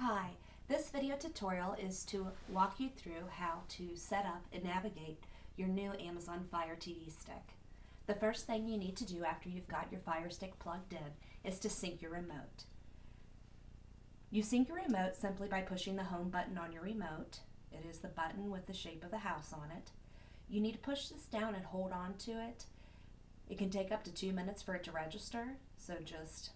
Hi, this video tutorial is to walk you through how to set up and navigate your new Amazon Fire TV stick. The first thing you need to do after you've got your Fire Stick plugged in is to sync your remote. You sync your remote simply by pushing the home button on your remote. It is the button with the shape of the house on it. You need to push this down and hold on to it. It can take up to 2 minutes for it to register, so just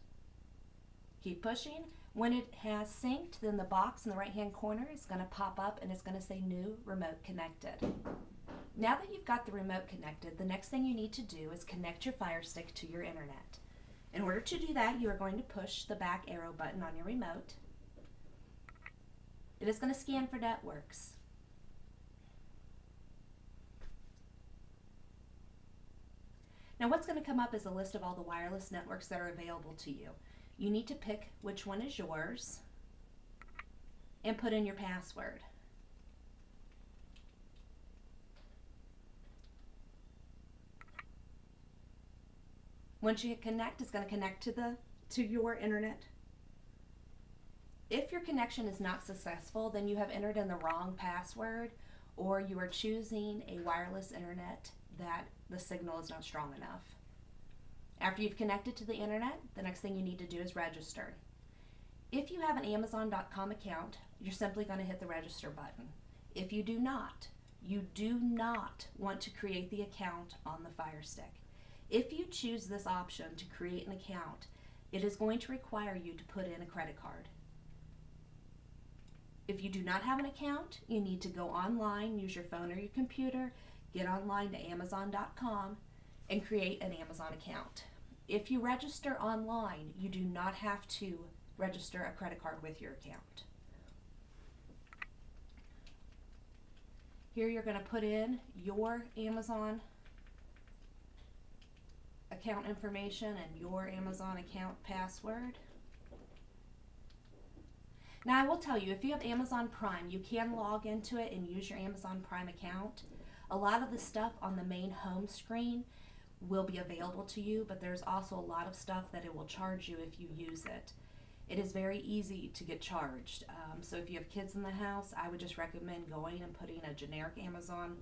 keep pushing. When it has synced, then the box in the right hand corner is going to pop up and it's going to say New Remote Connected. Now that you've got the remote connected, the next thing you need to do is connect your Fire Stick to your internet. In order to do that, you are going to push the back arrow button on your remote. It is going to scan for networks. Now what's going to come up is a list of all the wireless networks that are available to you. You need to pick which one is yours and put in your password. Once you hit connect, it's going to connect to your internet. If your connection is not successful, then you have entered in the wrong password, or you are choosing a wireless internet that the signal is not strong enough. After you've connected to the internet, the next thing you need to do is register. If you have an Amazon.com account, you're simply going to hit the register button. If you do not want to create the account on the Fire Stick. If you choose this option to create an account, it is going to require you to put in a credit card. If you do not have an account, you need to go online, use your phone or your computer, get online to Amazon.com, and create an Amazon account. If you register online, you do not have to register a credit card with your account. Here you're going to put in your Amazon account information and your Amazon account password. Now I will tell you, if you have Amazon Prime, you can log into it and use your Amazon Prime account. A lot of the stuff on the main home screen will be available to you, but there's also a lot of stuff that it will charge you if you use it. It is very easy to get charged. So if you have kids in the house, I would just recommend going and putting a generic Amazon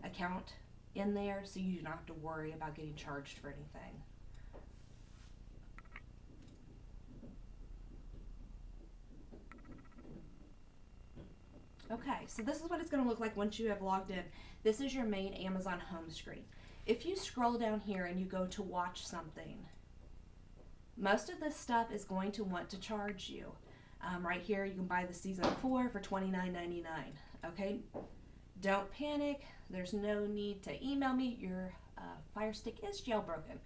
account in there so you do not have to worry about getting charged for anything. Okay, so this is what it's going to look like once you have logged in. This is your main Amazon home screen. If you scroll down here and you go to watch something, most of this stuff is going to want to charge you. Right here you can buy the season 4 for $29.99. Okay, don't panic. There's no need to email me. Your Fire Stick is jailbroken.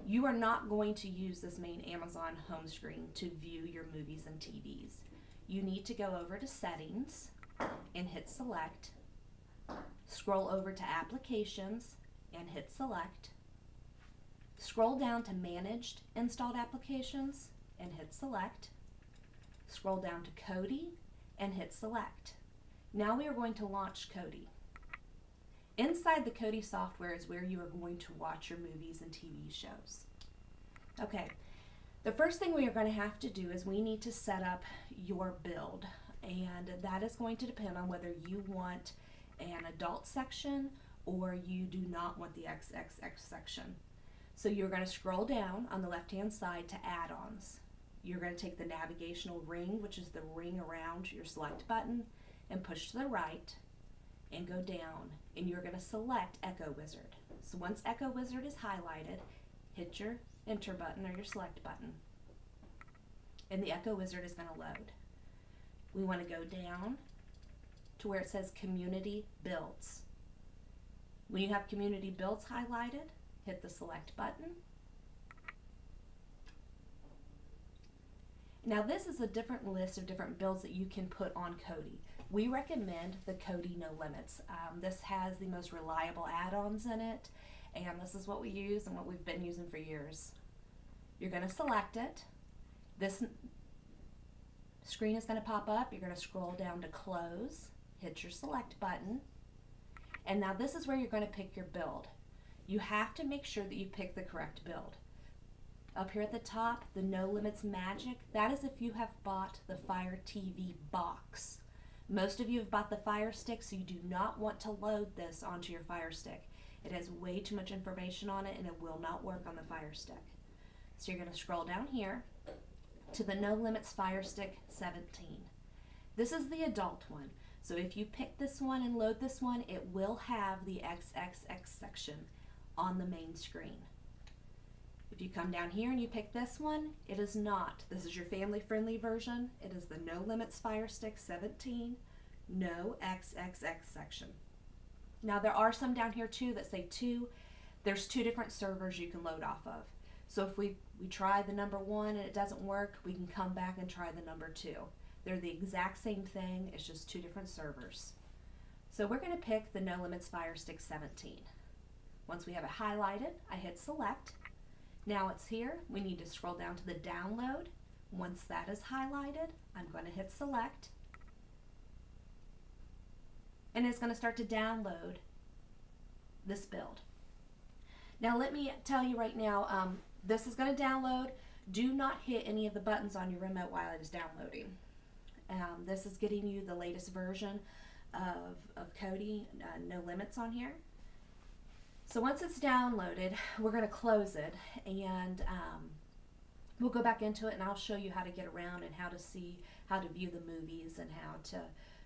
You are not going to use this main Amazon home screen to view your movies and TVs. You need to go over to Settings and hit Select. Scroll over to Applications and hit Select. Scroll down to Managed Installed Applications and hit Select. Scroll down to Kodi and hit Select. Now we are going to launch Kodi. Inside the Kodi software is where you are going to watch your movies and TV shows. Okay, the first thing we are going to have to do is we need to set up your build, and that is going to depend on whether you want an adult section or you do not want the XXX section. So you're going to scroll down on the left hand side to add-ons. You're going to take the navigational ring, which is the ring around your select button, and push to the right and go down, and you're going to select EchoWizard. So once EchoWizard is highlighted, hit your enter button or your select button, and the EchoWizard is going to load. We want to go down to where it says Community Builds. When you have Community Builds highlighted, hit the select button. Now this is a different list of different builds that you can put on Kodi. We recommend the Kodi No Limits. This has the most reliable add-ons in it, and this is what we use and what we've been using for years. You're going to select it. This screen is going to pop up. You're going to scroll down to Close, hit your select button, and now this is where you're going to pick your build. You have to make sure that you pick the correct build. Up here at the top, the No Limits Magic, that is if you have bought the Fire TV box. Most of you have bought the Fire Stick, so you do not want to load this onto your Fire Stick. It has way too much information on it and it will not work on the Fire Stick. So you're going to scroll down here to the No Limits Fire Stick 17. This is the adult one. So if you pick this one and load this one, it will have the XXX section on the main screen. If you come down here and you pick this one, it is not. This is your family-friendly version. It is the No Limits Fire Stick 17, no XXX section. Now there are some down here too that say 2. There's 2 different servers you can load off of. So if we try the number 1 and it doesn't work, we can come back and try the number 2. They're the exact same thing, it's just 2 different servers. So we're going to pick the No Limits Fire Stick 17. Once we have it highlighted, I hit select. Now it's here. We need to scroll down to the download. Once that is highlighted, I'm going to hit select. And it's going to start to download this build. Now let me tell you right now, this is going to download. Do not hit any of the buttons on your remote while it is downloading. This is getting you the latest version of Kodi, No Limits on here. So once it's downloaded, we're going to close it and we'll go back into it and I'll show you how to get around and how to see, how to view the movies and how to,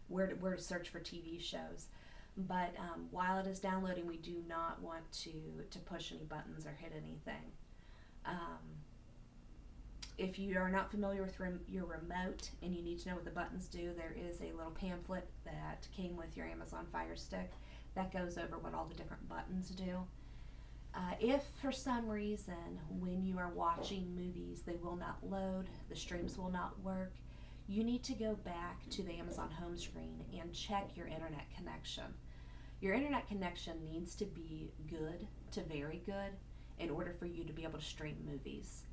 where to search for TV shows. But while it is downloading, we do not want to push any buttons or hit anything. If you are not familiar with your remote and you need to know what the buttons do, there is a little pamphlet that came with your Amazon Fire Stick that goes over what all the different buttons do. If for some reason when you are watching movies they will not load, the streams will not work, you need to go back to the Amazon home screen and check your internet connection. Your internet connection needs to be good to very good in order for you to be able to stream movies.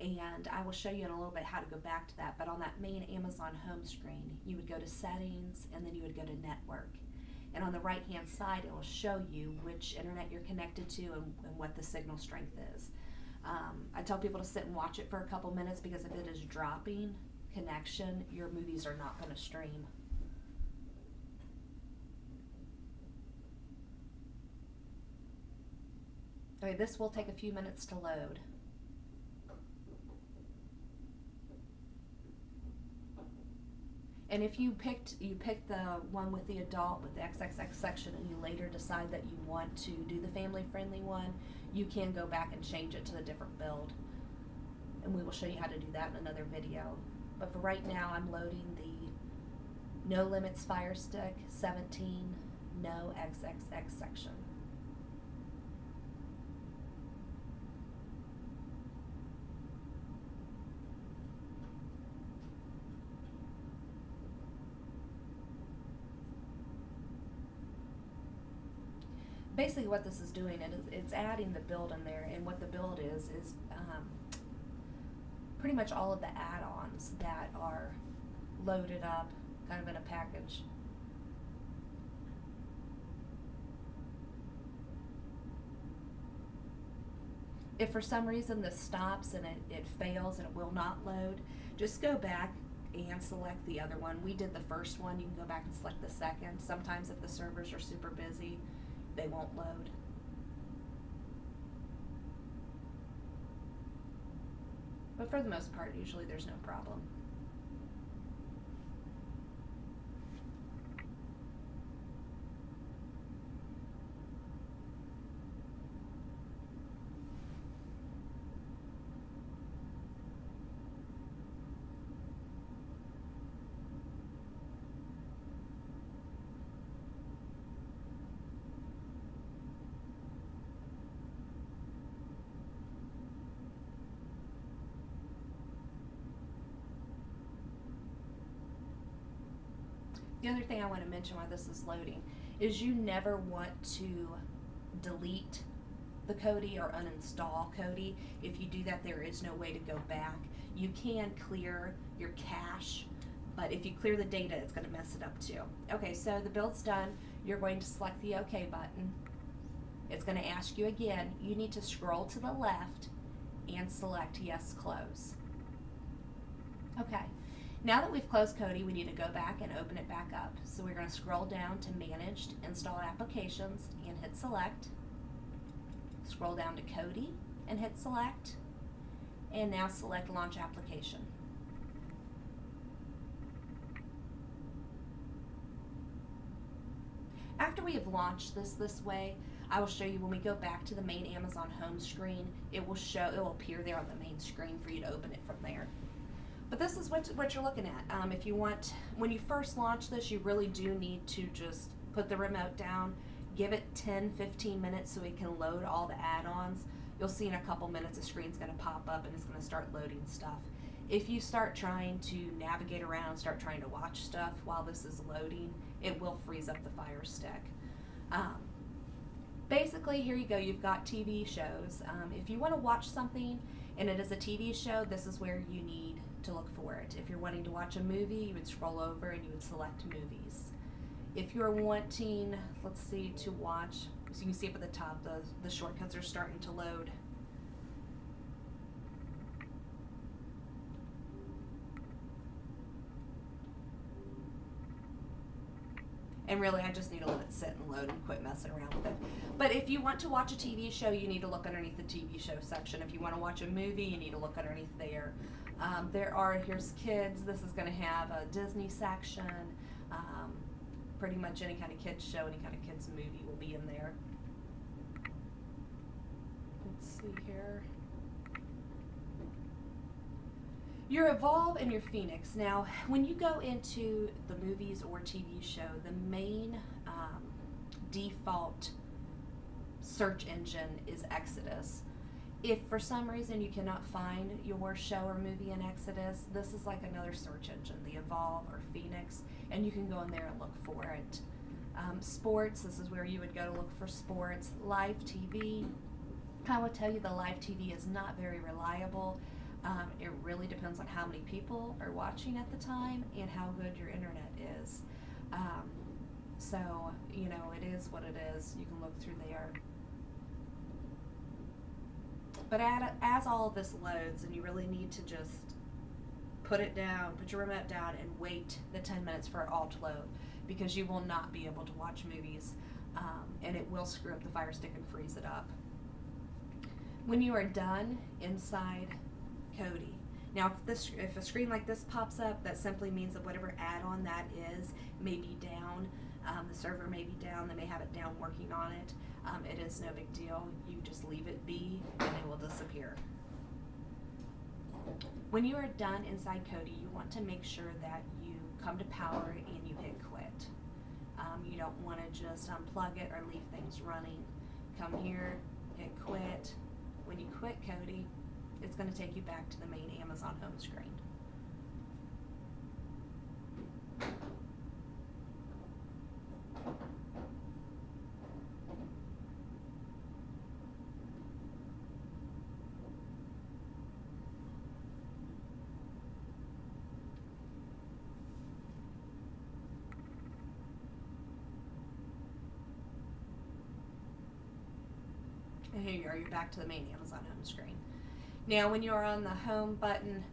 And I will show you in a little bit how to go back to that, but on that main Amazon home screen, you would go to settings and then you would go to network. And on the right hand side, it will show you which internet you're connected to and what the signal strength is. I tell people to sit and watch it for a couple minutes because if it is dropping connection, your movies are not going to stream. Okay, this will take a few minutes to load. And if you picked the one with the adult with the XXX section and you later decide that you want to do the family friendly one, you can go back and change it to a different build. And we will show you how to do that in another video. But for right now, I'm loading the No Limits Fire Stick 17, no XXX section. Basically what this is doing, it's adding the build in there, and what the build is pretty much all of the add-ons that are loaded up kind of in a package. If for some reason this stops and it fails and it will not load, just go back and select the other one. We did the first one, you can go back and select the second. Sometimes if the servers are super busy, they won't load. But for the most part, usually there's no problem. The other thing I want to mention while this is loading is you never want to delete the Kodi or uninstall Kodi. If you do that, there is no way to go back. You can clear your cache, but if you clear the data, it's going to mess it up too. Okay, so the build's done. You're going to select the OK button. It's going to ask you again. You need to scroll to the left and select Yes, Close. Okay, now that we've closed Kodi, we need to go back and open it back up. So we're going to scroll down to Managed Installed Applications and hit Select. Scroll down to Kodi and hit Select. And now select Launch Application. After we have launched this way, I will show you when we go back to the main Amazon home screen, it will appear there on the main screen for you to open it from there. But this is what you're looking at. If you want, when you first launch this, you really do need to just put the remote down, give it 10-15 minutes so it can load all the add-ons. You'll see in a couple minutes the screen's going to pop up and it's going to start loading stuff. If you start trying to navigate around, start trying to watch stuff while this is loading, it will freeze up the Fire Stick. Basically, here you go, you've got TV shows. If you want to watch something and it is a TV show, this is where you need to look for it. If you're wanting to watch a movie, you would scroll over and you would select Movies. If you're wanting, let's see, to watch, so you can see up at the top, the shortcuts are starting to load. And really, I just need to let it sit and load and quit messing around with it. But if you want to watch a TV show, you need to look underneath the TV show section. If you want to watch a movie, you need to look underneath there. Here's kids. This is going to have a Disney section. Pretty much any kind of kids show, any kind of kids movie will be in there. Let's see here. Your Evolve and your Phoenix. Now, when you go into the movies or TV show, the main default search engine is Exodus. If for some reason you cannot find your show or movie in Exodus, this is like another search engine, the Evolve or Phoenix, and you can go in there and look for it. Sports, this is where you would go to look for sports. Live TV, I will tell you the live TV is not very reliable. It really depends on how many people are watching at the time and how good your internet is. So, you know, it is what it is. You can look through there. But as all of this loads, and you really need to just put it down, put your remote down, and wait the 10 minutes for it all to load, because you will not be able to watch movies, and it will screw up the Fire Stick and freeze it up. When you are done inside Kodi, now if a screen like this pops up, that simply means that whatever add-on that is may be down. The server may be down, they may have it down working on it. It is no big deal. You just leave it be and it will disappear. When you are done inside Kodi, you want to make sure that you come to power and you hit quit. You don't want to just unplug it or leave things running. Come here, hit quit. When you quit Kodi, it's going to take you back to the main Amazon home screen. And here you are, you're back to the main Amazon home screen. Now when you are on the home button,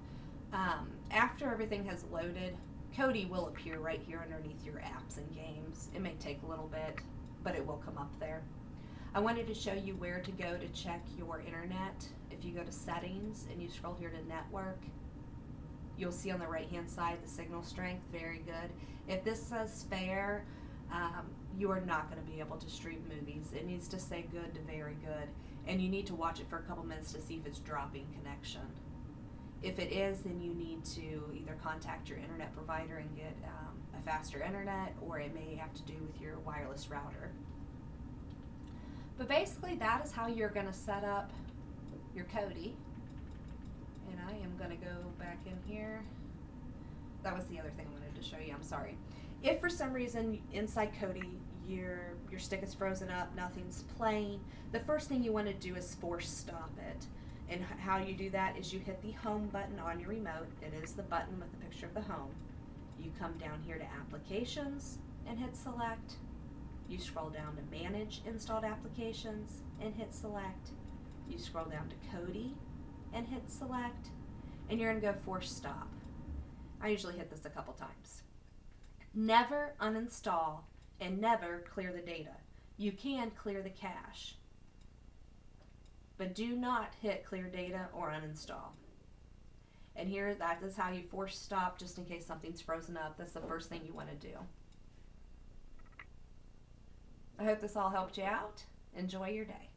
after everything has loaded, Kodi will appear right here underneath your apps and games. It may take a little bit, but it will come up there. I wanted to show you where to go to check your internet. If you go to settings and you scroll here to network, you'll see on the right hand side the signal strength, very good. If this says fair, you are not going to be able to stream movies. It needs to say good to very good, and you need to watch it for a couple minutes to see if it's dropping connection. If it is, then you need to either contact your internet provider and get a faster internet, or it may have to do with your wireless router. But basically that is how you're going to set up your Kodi. And I am going to go back in here. That was the other thing I wanted to show you, I'm sorry. If for some reason inside Kodi your stick is frozen up, nothing's playing, the first thing you want to do is force stop it. And how you do that is you hit the home button on your remote. It is the button with the picture of the home. You come down here to applications and hit select. You scroll down to manage installed applications and hit select. You scroll down to Kodi and hit select, and you're going to go force stop. I usually hit this a couple times. Never uninstall and never clear the data. You can clear the cache, but do not hit clear data or uninstall. And here, that is how you force stop, just in case something's frozen up. That's the first thing you want to do. I hope this all helped you out. Enjoy your day.